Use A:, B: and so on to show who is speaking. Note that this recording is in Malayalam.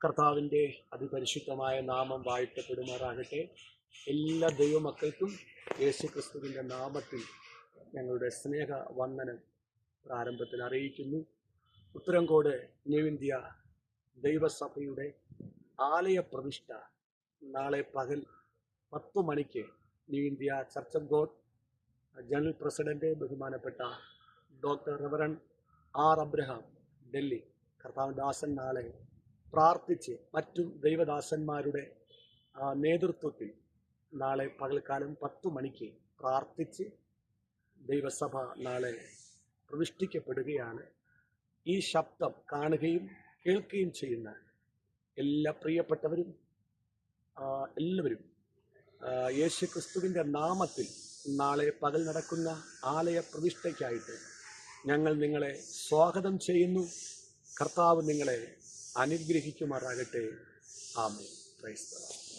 A: കർത്താവിൻ്റെ അതിപരിശുദ്ധമായ നാമം വാഴ്ത്തപ്പെടുമാറാകട്ടെ. എല്ലാ ദൈവമക്കൾക്കും യേശു ക്രിസ്തുവിൻ്റെ നാമത്തിൽ ഞങ്ങളുടെ സ്നേഹ വന്ദനം പ്രാരംഭത്തിൽ അറിയിക്കുന്നു. ഉത്തരംകോട് ന്യൂ ഇന്ത്യ ദൈവസഭയുടെ ആലയ പ്രതിഷ്ഠ നാളെ പകൽ 10 മണിക്ക് new India church of God general president ബഹുമാനപ്പെട്ട doctor reverend R Abraham Delhi കർത്താവദാസൻ നാളെ പ്രാർത്ഥിച്ച് മറ്റു ദൈവദാസന്മാരുടെ നേതൃത്വത്തിൽ നാളെ പകൽക്കാലം 10 മണിക്ക് പ്രാർത്ഥിച്ച് ദൈവസഭ നാളെ പ്രതിഷ്ഠിക്കപ്പെടുകയാണ്. ഈ ശബ്ദം കാണുകയും കേൾക്കുകയും ചെയ്യുന്ന എല്ലാ പ്രിയപ്പെട്ടവരും എല്ലാവരും യേശു ക്രിസ്തുവിൻ്റെ നാമത്തിൽ നാളെ പകൽ നടക്കുന്ന ആലയ പ്രതിഷ്ഠയ്ക്കായിട്ട് ഞങ്ങൾ നിങ്ങളെ സ്വാഗതം ചെയ്യുന്നു. കർത്താവ് നിങ്ങളെ അനുഗ്രഹിക്കുമാറാകട്ടെ. ആമേൻ. Praise the Lord.